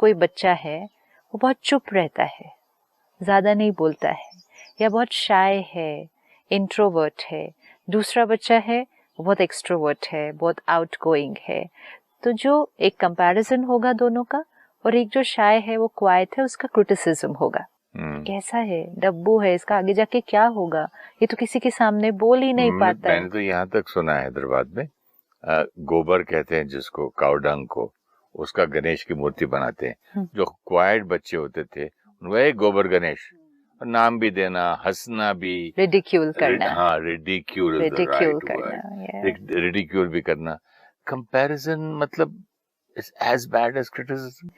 कोई बच्चा है वो बहुत चुप रहता है, ज़्यादा नहीं बोलता है, या बहुत शाय है, इंट्रोवर्ट है, दूसरा बच्चा है वो बहुत एक्सट्रोवर्ट है, बहुत आउटगोइंग है, तो जो एक कंपैरिजन होगा दोनों का, और एक जो शाय है वो क्वाइट है, उसका क्रिटिसिज्म होगा। कैसा है, डब्बू है, इसका आगे जाके क्या होगा, ये तो किसी के सामने बोल ही नहीं पाता है। मैंने तो यहाँ तक सुना है हैदराबाद में, गोबर कहते हैं जिसको, काउडंग को, उसका गणेश की मूर्ति बनाते हैं। जो क्वाइट बच्चे होते थे उनको गोबर गणेश, नाम भी देना, हंसना भी, रिडिक्यूल करना। हाँ, ridicule is the right word, ridicule भी करना। कंपैरिजन मतलब is as bad as criticism.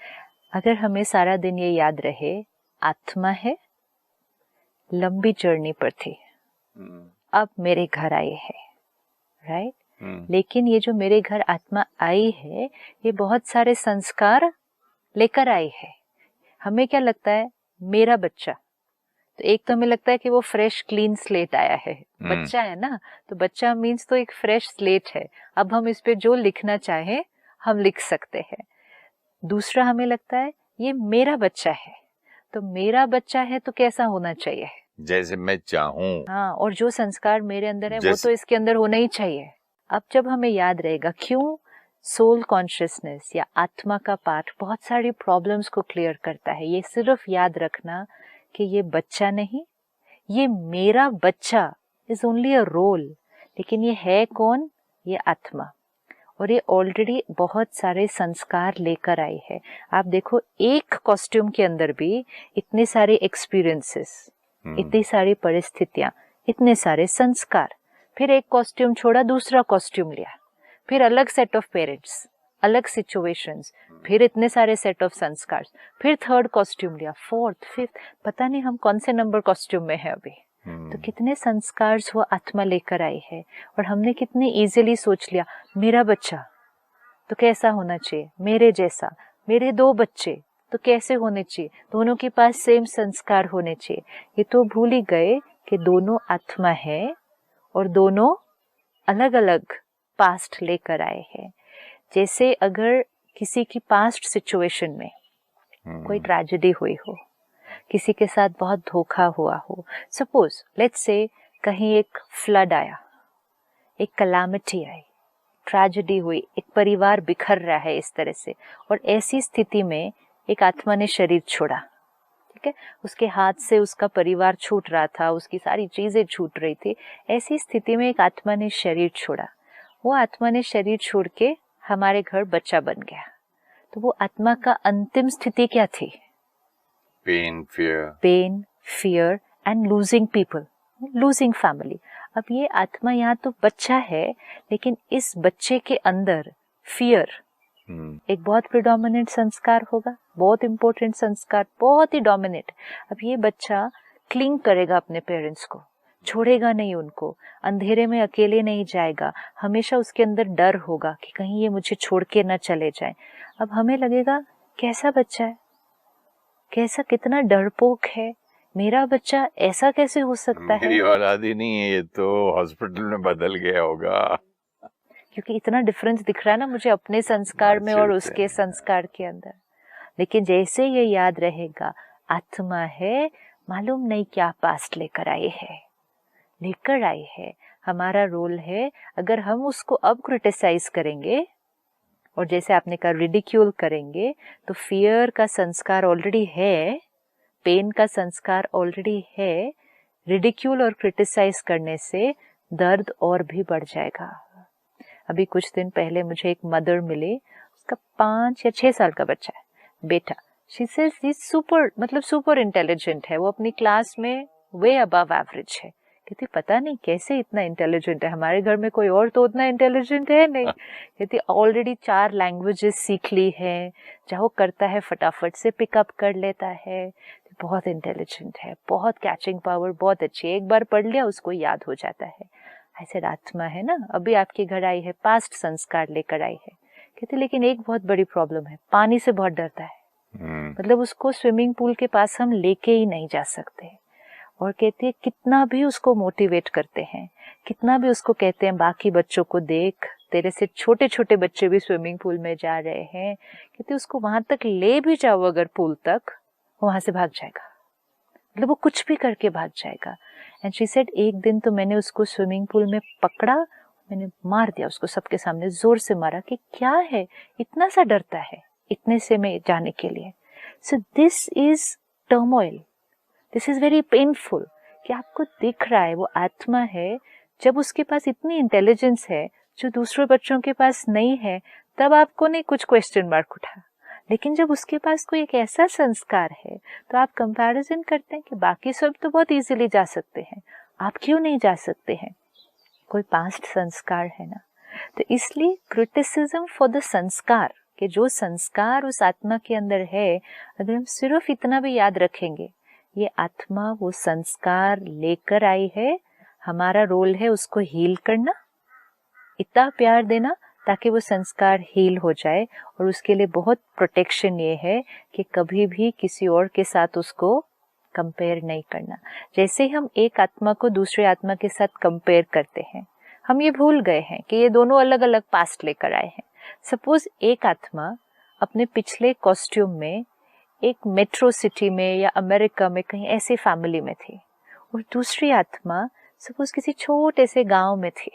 अगर हमें सारा दिन ये याद रहे, आत्मा है, लंबी जर्नी पर थी, अब मेरे घर आए है, राइट? लेकिन ये जो मेरे घर आत्मा आई है, ये बहुत सारे संस्कार लेकर आई है। हमें क्या लगता है, मेरा बच्चा, तो एक तो हमें लगता है कि वो फ्रेश क्लीन स्लेट आया है, बच्चा है ना, तो बच्चा मीन्स तो एक फ्रेश स्लेट है, अब हम इस पे जो लिखना चाहे हम लिख सकते हैं। दूसरा, हमें लगता है ये मेरा बच्चा है, तो मेरा बच्चा है तो कैसा होना चाहिए, जैसे मैं चाहूं। हाँ, और जो संस्कार मेरे अंदर है वो तो इसके अंदर होना ही चाहिए। अब जब हमें याद रहेगा, क्यों सोल कॉन्शियसनेस या आत्मा का पाठ बहुत सारी प्रॉब्लम्स को क्लियर करता है। ये सिर्फ याद रखना कि ये बच्चा नहीं, ये मेरा बच्चा इज ओनली अ रोल, लेकिन ये है कौन, ये आत्मा, और ये ऑलरेडी बहुत सारे संस्कार लेकर आई है। आप देखो, एक कॉस्ट्यूम के अंदर भी इतने सारे एक्सपीरियंसेस, इतनी सारी परिस्थितियां, इतने सारे संस्कार, फिर एक कॉस्ट्यूम छोड़ा, दूसरा कॉस्ट्यूम लिया, फिर अलग सेट ऑफ पेरेंट्स, अलग सिचुएशंस, फिर इतने सारे सेट ऑफ संस्कार, फिर थर्ड कॉस्ट्यूम लिया, फोर्थ, फिफ्थ, पता नहीं हम कौन से नंबर कॉस्ट्यूम में है अभी। तो कितने संस्कार वो आत्मा लेकर आई है, और हमने कितने इजीली सोच लिया, मेरा बच्चा तो कैसा होना चाहिए, मेरे जैसा, मेरे दो बच्चे तो कैसे होने चाहिए, दोनों के पास सेम संस्कार होने चाहिए। ये तो भूल ही गए कि दोनों आत्मा है और दोनों अलग अलग पास्ट लेकर आए हैं। जैसे अगर किसी की पास्ट सिचुएशन में कोई ट्रेजेडी हुई हो, किसी के साथ बहुत धोखा हुआ हो, सपोज लेट्स से कहीं एक फ्लड आया, एक कलामिटी आई, ट्रेजेडी हुई, एक परिवार बिखर रहा है इस तरह से, और ऐसी स्थिति में एक आत्मा ने शरीर छोड़ा, ठीक है, उसके हाथ से उसका परिवार छूट रहा था, उसकी सारी चीजें छूट रही थी, ऐसी स्थिति में एक आत्मा ने शरीर छोड़ा, वो आत्मा ने शरीर छोड़ के हमारे घर बच्चा बन गया, तो वो आत्मा का अंतिम स्थिति क्या थी, pain, fear and losing people, losing family. अब ये आत्मा यहाँ तो बच्चा है, लेकिन इस बच्चे के अंदर फियर एक बहुत प्रिडोमिनेंट संस्कार होगा, बहुत इंपॉर्टेंट संस्कार, बहुत ही डोमिनेट। अब ये बच्चा क्लिंग करेगा अपने पेरेंट्स को, छोड़ेगा नहीं उनको, अंधेरे में अकेले नहीं जाएगा, हमेशा उसके अंदर डर होगा कि कहीं ये मुझे छोड़ के न चले जाए। अब हमें लगेगा कैसा बच्चा है, कैसा, कितना डरपोक है, मेरा बच्चा ऐसा कैसे हो सकता है, मेरी औलाद ही नहीं है, ये तो हॉस्पिटल में बदल गया होगा, क्योंकि इतना डिफरेंस दिख रहा है ना मुझे अपने संस्कार में और उसके संस्कार के अंदर। लेकिन जैसे ये याद रहेगा, आत्मा है, मालूम नहीं क्या पास्ट लेकर आई है, हमारा रोल है, अगर हम उसको अब क्रिटिसाइज करेंगे और जैसे आपने कहा रिडिक्यूल करेंगे, तो फियर का संस्कार ऑलरेडी है, पेन का संस्कार ऑलरेडी है, रिडिक्यूल और क्रिटिसाइज करने से दर्द और भी बढ़ जाएगा। अभी कुछ दिन पहले मुझे एक मदर मिली, उसका 5 या 6 साल का बच्चा है, बेटा, she says he super intelligent है, वो अपनी क्लास में वे अबव एवरेज है। कहती पता नहीं कैसे इतना इंटेलिजेंट है, हमारे घर में कोई और तो उतना इंटेलिजेंट है नहीं। कहती ऑलरेडी 4 लैंग्वेजेस सीख ली है, चाहे करता है फटाफट से पिकअप कर लेता है, बहुत इंटेलिजेंट है, बहुत कैचिंग पावर बहुत अच्छी है, एक बार पढ़ लिया उसको याद हो जाता है। ऐसे आत्मा है ना, अभी आपके घर आई है, पास्ट संस्कार लेकर आई है। कहते लेकिन एक बहुत बड़ी प्रॉब्लम है, पानी से बहुत डरता है, मतलब उसको स्विमिंग पूल के पास हम लेके ही नहीं जा सकते। और कहती है कितना भी उसको मोटिवेट करते हैं, कितना भी उसको कहते हैं बाकी बच्चों को देख, तेरे से छोटे छोटे बच्चे भी स्विमिंग पूल में जा रहे हैं, कहते उसको वहां तक ले भी जाओ अगर पूल तक, वहां से भाग जाएगा, मतलब वो कुछ भी करके भाग जाएगा। एंड शी सेड एक दिन तो मैंने उसको स्विमिंग पूल में पकड़ा, मैंने मार दिया उसको सबके सामने, जोर से मारा कि क्या है इतना सा डरता है इतने से में जाने के लिए। So this is turmoil, this is very painful कि आपको दिख रहा है वो आत्मा है, जब उसके पास इतनी इंटेलिजेंस है जो दूसरे बच्चों के पास नहीं है, तब आपको नहीं कुछ क्वेश्चन मार्क उठा, लेकिन जब उसके पास कोई एक ऐसा संस्कार है तो आप कंपैरिजन करते हैं कि बाकी सब तो बहुत इजीली जा सकते हैं, आप क्यों नहीं जा सकते हैं, कोई पास्ट संस्कार है ना। तो इसलिए क्रिटिसिज्म फॉर द संस्कार, कि जो संस्कार उस आत्मा के अंदर है, अगर हम सिर्फ इतना भी याद रखेंगे, ये आत्मा वो संस्कार लेकर आई है, हमारा रोल है उसको हील करना, इतना प्यार देना ताकि वो संस्कार हील हो जाए। और उसके लिए बहुत प्रोटेक्शन ये है कि कभी भी किसी और के साथ उसको कंपेयर नहीं करना। जैसे ही हम एक आत्मा को दूसरे आत्मा के साथ कंपेयर करते हैं, हम ये भूल गए हैं कि ये दोनों अलग अलग पास्ट लेकर आए हैं। सपोज एक आत्मा अपने पिछले कॉस्ट्यूम में एक मेट्रो सिटी में या अमेरिका में कहीं ऐसे फैमिली में थी, और दूसरी आत्मा सपोज किसी छोटे से गांव में थी,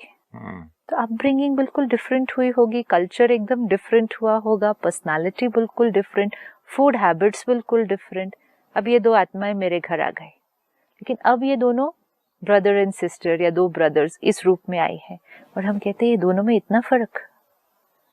तो अपब्रिंगिंग बिल्कुल डिफरेंट हुई होगी, कल्चर एकदम डिफरेंट हुआ होगा, पर्सनालिटी बिल्कुल डिफरेंट, फूड हैबिट्स बिल्कुल डिफरेंट। अब ये दो आत्माएं मेरे घर आ गए, लेकिन अब ये दोनों ब्रदर एंड सिस्टर या दो ब्रदर्स इस रूप में आई हैं, और हम कहते हैं ये दोनों में इतना फर्क,